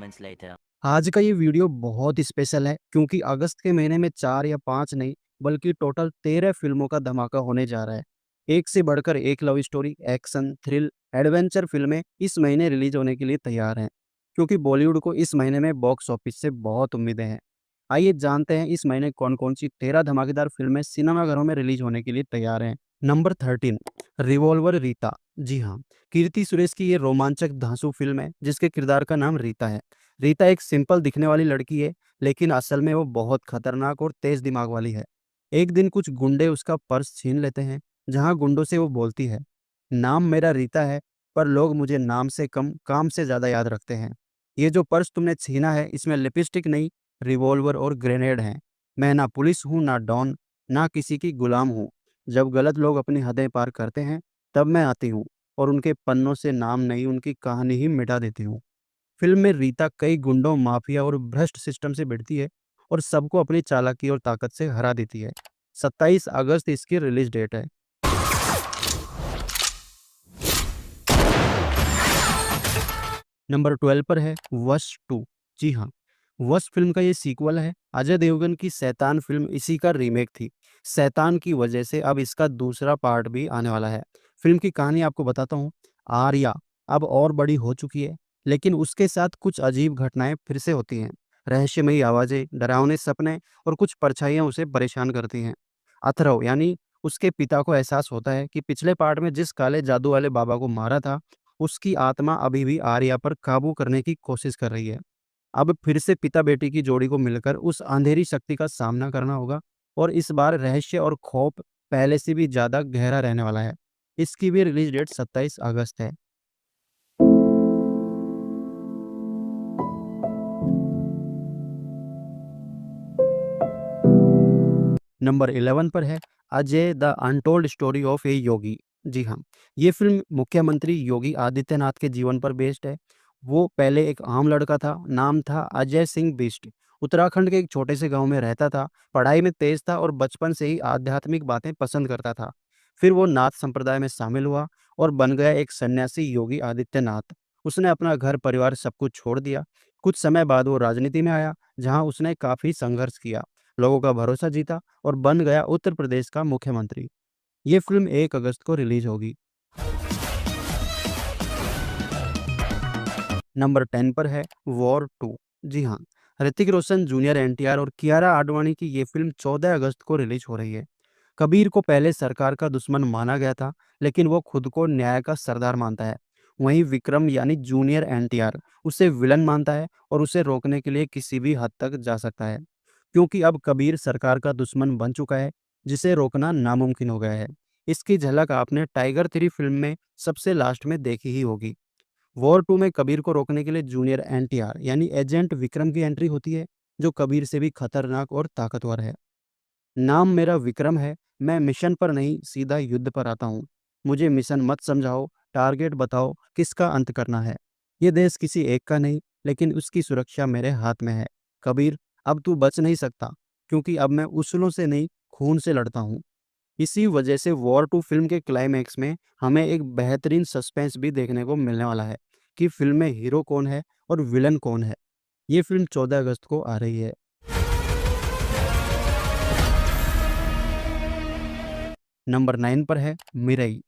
moments later. आज का ये वीडियो बहुत स्पेशल है क्योंकि अगस्त के महीने में 4 या 5 नहीं बल्कि टोटल 13 फिल्मों का धमाका होने जा रहा है। एक से बढ़कर एक love story, action, thrill, adventure फिल्में इस महीने रिलीज होने के लिए तैयार हैं क्योंकि बॉलीवुड को इस महीने में बॉक्स ऑफिस से बहुत उम्मीदें हैं। आइए जानते हैं इस महीने कौन-कौन सी 13 धमाकेदार फिल्में सिनेमाघरों में रिलीज होने के लिए तैयार हैं। Number 13, revolver Rita. जी हाँ, कीर्ति सुरेश की ये रोमांचक धांसू फिल्म है जिसके किरदार का नाम रीता है। रीता एक सिंपल दिखने वाली लड़की है, लेकिन असल में वो बहुत खतरनाक और तेज दिमाग वाली है। एक दिन कुछ गुंडे उसका पर्स छीन लेते हैं, जहां गुंडों से वो बोलती है, नाम मेरा रीता है, पर लोग मुझे नाम से कम काम से ज्यादा याद रखते हैं। ये जो पर्स तुमने छीना है, इसमें लिपस्टिक नहीं, रिवॉल्वर और ग्रेनेड हैं। मैं ना पुलिस हूँ, ना डॉन, ना किसी की गुलाम हूँ। जब गलत लोग अपनी हदें पार करते हैं, तब मैं आती हूँ और उनके पन्नों से नाम नहीं, उनकी कहानी ही मिटा देती हूँ। फिल्म में रीता कई गुंडों, माफिया और भ्रष्ट सिस्टम से भिड़ती है और सबको अपनी चालाकी और ताकत से हरा देती है। 27 अगस्त इसकी रिलीज डेट है। नंबर 12 पर है वश 2। जी हाँ, वश फिल्म का ये सीक्वल है। अजय देवगन की शैतान फिल्म इसी का रीमेक थी। शैतान की वजह से अब इसका दूसरा पार्ट भी आने वाला है। फिल्म की कहानी आपको बताता हूँ। आर्या अब और बड़ी हो चुकी है, लेकिन उसके साथ कुछ अजीब घटनाएं फिर से होती हैं। रहस्यमयी आवाजें, डरावने सपने और कुछ परछाइयां उसे परेशान करती हैं। अथर्व यानी उसके पिता को एहसास होता है कि पिछले पार्ट में जिस काले जादू वाले बाबा को मारा था, उसकी आत्मा अभी भी आर्या पर काबू करने की कोशिश कर रही है। अब फिर से पिता-बेटी की जोड़ी को मिलकर उस अंधेरी शक्ति का सामना करना होगा और इस बार रहस्य और खौफ पहले से भी ज़्यादा गहरा रहने वाला है। इसकी भी रिलीज़ डेट 27 अगस्त है। नंबर 11 पर है Ajay the untold story of a yogi. जी हाँ, ये फ़िल्म मुख्यमंत्री योगी आदित्यनाथ के जीवन पर बेस्ड है। वो पहले एक आम लड़का था, नाम था अजय सिंह बिष्ट। उत्तराखंड के एक छोटे से गाँव में रहता था, पढ़ाई में तेज़ था और बचपन से ही आध्यात्मिक बातें पसंद करता था। फिर वो नाथ संप्रदाय में शामिल हुआ और बन गया एक सन्यासी योगी आदित्यनाथ। उसने अपना घर परिवार सब कुछ छोड़ दिया। कुछ समय बाद वो राजनीति में आया, जहाँ उसने काफ़ी संघर्ष किया, लोगों का भरोसा जीता और बन गया उत्तर प्रदेश का मुख्यमंत्री। ये फ़िल्म 1 अगस्त को रिलीज़ होगी। नंबर 10 पर है वॉर 2। जी हाँ, ऋतिक रोशन, जूनियर एनटीआर और कियारा आडवाणी की ये फ़िल्म 14 अगस्त को रिलीज़ हो रही है। कबीर को पहले सरकार का दुश्मन माना गया था, लेकिन वो खुद को न्याय का सरदार मानता है। वहीं विक्रम यानी जूनियर एनटीआर उसे विलन मानता है और उसे रोकने के लिए किसी भी हद तक जा सकता है। क्योंकि अब कबीर सरकार का दुश्मन बन चुका है, जिसे रोकना नामुमकिन हो गया है। इसकी झलक आपने टाइगर 3 फ़िल्म में सबसे लास्ट में देखी ही होगी। वॉर 2 में कबीर को रोकने के लिए जूनियर एनटीआर यानी एजेंट विक्रम की एंट्री होती है, जो कबीर से भी खतरनाक और ताकतवर है। नाम मेरा विक्रम है, मैं मिशन पर नहीं सीधा युद्ध पर आता हूँ। मुझे मिशन मत समझाओ, टारगेट बताओ किसका अंत करना है। ये देश किसी एक का नहीं, लेकिन उसकी सुरक्षा मेरे हाथ में है। कबीर, अब तू बच नहीं सकता, क्योंकि अब मैं उसूलों से नहीं, खून से लड़ता हूँ। इसी वजह से वॉर 2 फ़िल्म के क्लाइमैक्स में हमें एक बेहतरीन सस्पेंस भी देखने को मिलने वाला है कि फ़िल्म में हीरो कौन है और विलन कौन है। ये फ़िल्म 14 अगस्त को आ रही है। नंबर 9 पर है मिरई।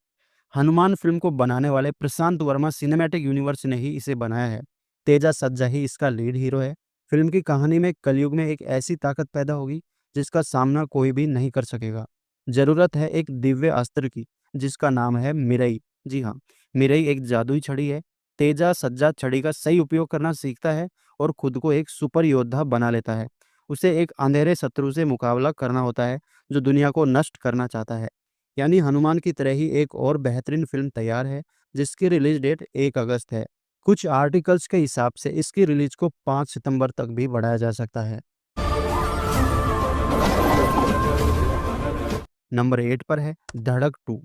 हनुमान फ़िल्म को बनाने वाले प्रशांत वर्मा सिनेमैटिक यूनिवर्स ने ही इसे बनाया है। तेजा सज्जा ही इसका लीड हीरो है। फ़िल्म की कहानी में कलयुग में एक ऐसी ताकत पैदा होगी, जिसका सामना कोई भी नहीं कर सकेगा। ज़रूरत है एक दिव्य अस्त्र की, जिसका नाम है मिरई। जी हाँ, मिरई एक जादुई छड़ी है। तेजा सज्जा छड़ी का सही उपयोग करना सीखता है और खुद को एक सुपर योद्धा बना लेता है। उसे एक अंधेरे शत्रु से मुकाबला करना होता है, जो दुनिया को नष्ट करना चाहता है। यानी हनुमान की तरह ही एक और बेहतरीन फ़िल्म तैयार है, जिसकी रिलीज़ डेट 1 अगस्त है। कुछ आर्टिकल्स के हिसाब से इसकी रिलीज़ को 5 सितंबर तक भी बढ़ाया जा सकता है। नंबर 8 पर है धड़क 2।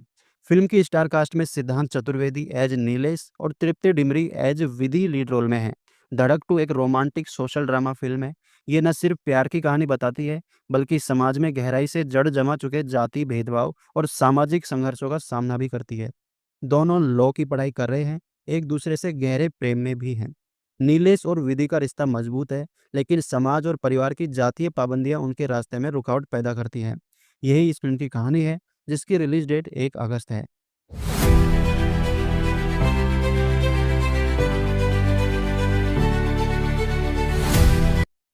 फ़िल्म की स्टार कास्ट में सिद्धांत चतुर्वेदी एज नीलेश और तृप्ति डिमरी एज विधि लीड रोल में हैं। धड़क 2 एक रोमांटिक सोशल ड्रामा फ़िल्म है। ये न सिर्फ प्यार की कहानी बताती है, बल्कि समाज में गहराई से जड़ जमा चुके जाति भेदभाव और सामाजिक संघर्षों का सामना भी करती है। दोनों लॉ की पढ़ाई कर रहे हैं, एक दूसरे से गहरे प्रेम में भी हैं। नीलेश और विधि का रिश्ता मजबूत है, लेकिन समाज और परिवार की जातीय पाबंदियां उनके रास्ते में रुकावट पैदा करती हैं। यही इस फिल्म की कहानी है, जिसकी रिलीज डेट 1 अगस्त है।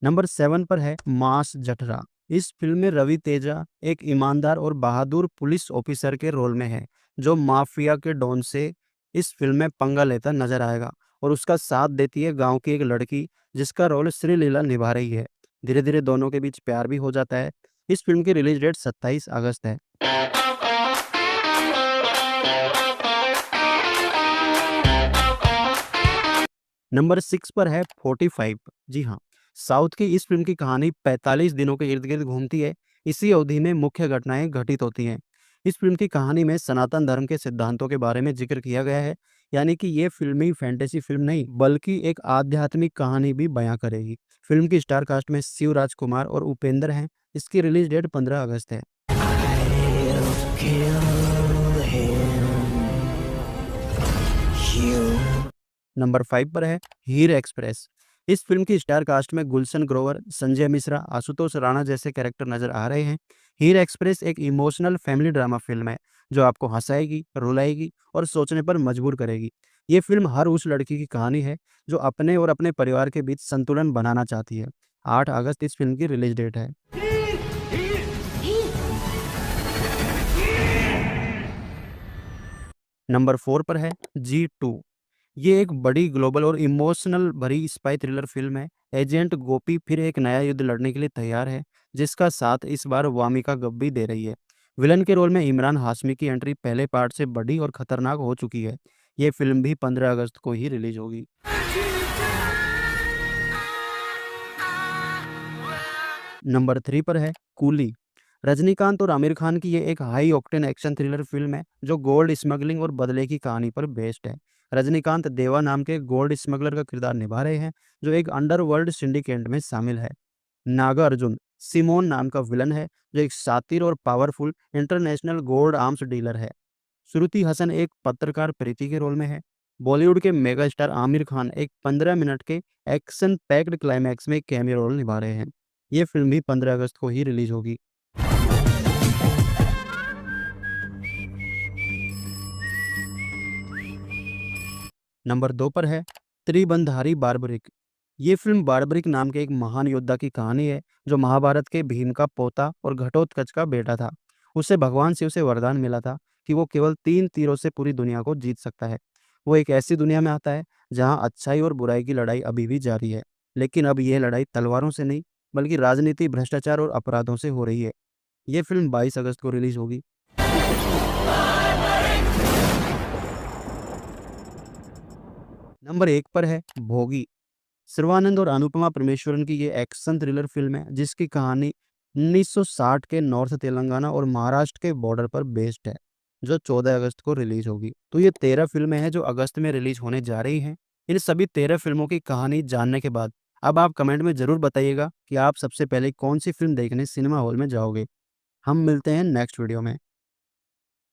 नंबर 7 पर है मास जठरा। इस फिल्म में रवि तेजा एक ईमानदार और बहादुर पुलिस ऑफिसर के रोल में है, जो माफिया के डॉन से इस फिल्म में पंगा लेता नजर आएगा और उसका साथ देती है गांव की एक लड़की, जिसका रोल श्रीलीला निभा रही है। धीरे धीरे दोनों के बीच प्यार भी हो जाता है। इस फिल्म की रिलीज डेट 27 अगस्त है। नंबर 6 पर है 45। जी हाँ, साउथ की इस फिल्म की कहानी 45 दिनों के इर्द-गिर्द घूमती है। इसी अवधि में मुख्य घटनाएँ घटित होती हैं। इस फिल्म की कहानी में सनातन धर्म के सिद्धांतों के बारे में ज़िक्र किया गया है, यानी कि ये फ़िल्मी फैंटेसी फ़िल्म नहीं, बल्कि एक आध्यात्मिक कहानी भी बयाँ करेगी। फ़िल्म की स्टार कास्ट में शिव राजकुमार और उपेंद्र हैं। इसकी रिलीज़ डेट 15 अगस्त है। नंबर 5 पर है हीर एक्सप्रेस। इस फिल्म की स्टार कास्ट में गुलशन ग्रोवर, संजय मिश्रा, आशुतोष राणा जैसे कैरेक्टर नजर आ रहे हैं। हीर एक्सप्रेस एक इमोशनल फैमिली ड्रामा फिल्म है, जो आपको हंसाएगी, रुलाएगी और सोचने पर मजबूर करेगी। ये फिल्म हर उस लड़की की कहानी है जो अपने और अपने परिवार के बीच संतुलन बनाना चाहती है। 8 अगस्त इस फिल्म की रिलीज डेट है। नंबर 4 पर है G2। ये एक बड़ी ग्लोबल और इमोशनल भरी स्पाई थ्रिलर फिल्म है। एजेंट गोपी फिर एक नया युद्ध लड़ने के लिए तैयार है, जिसका साथ इस बार वामिका गब्बी दे रही है। विलन के रोल में इमरान हाशमी की एंट्री पहले पार्ट से बड़ी और खतरनाक हो चुकी है। ये फिल्म भी 15 अगस्त को ही रिलीज होगी। नंबर 3 पर है कूली। रजनीकांत और आमिर खान की ये एक high octane action thriller film है, जो गोल्ड स्मगलिंग और बदले की कहानी पर बेस्ड है। रजनीकांत देवा नाम के गोल्ड स्मगलर का किरदार निभा रहे हैं, जो एक अंडरवर्ल्ड सिंडिकेट में शामिल है। नागा अर्जुन सिमोन नाम का विलन है, जो एक शातिर और powerful international gold arms dealer है। श्रुति हसन एक पत्रकार प्रीति के रोल में है। बॉलीवुड के मेगा स्टार आमिर खान एक 15 मिनट के एक्शन पैक्ड क्लाइमैक्स में कैमियो रोल निभा रहे हैं। ये फिल्म भी 15 अगस्त को ही रिलीज होगी। नंबर 2 पर है त्रिबंधारी बार्बरिक। ये फिल्म बार्बरिक नाम के एक महान योद्धा की कहानी है, जो महाभारत के भीम का पोता और घटोत्कच का बेटा था। उसे भगवान शिव से वरदान मिला था कि वो केवल 3 तीरों से पूरी दुनिया को जीत सकता है। वो एक ऐसी दुनिया में आता है जहां अच्छाई और बुराई की लड़ाई अभी भी जारी है, लेकिन अब यह लड़ाई तलवारों से नहीं, बल्कि राजनीति, भ्रष्टाचार और अपराधों से हो रही है। ये फिल्म 22 अगस्त को रिलीज होगी। नंबर 1 पर है भोगी। सर्वानंद और अनुपमा परमेश्वरन की ये एक्शन थ्रिलर फिल्म है, जिसकी कहानी 1960 के नॉर्थ तेलंगाना और महाराष्ट्र के बॉर्डर पर बेस्ड है, जो 14 अगस्त को रिलीज होगी। तो ये 13 फिल्में हैं जो अगस्त में रिलीज होने जा रही हैं। इन सभी 13 फिल्मों की कहानी जानने के बाद अब आप कमेंट में जरूर बताइएगा कि आप सबसे पहले कौन सी फिल्म देखने सिनेमा हॉल में जाओगे। हम मिलते हैं नेक्स्ट वीडियो में।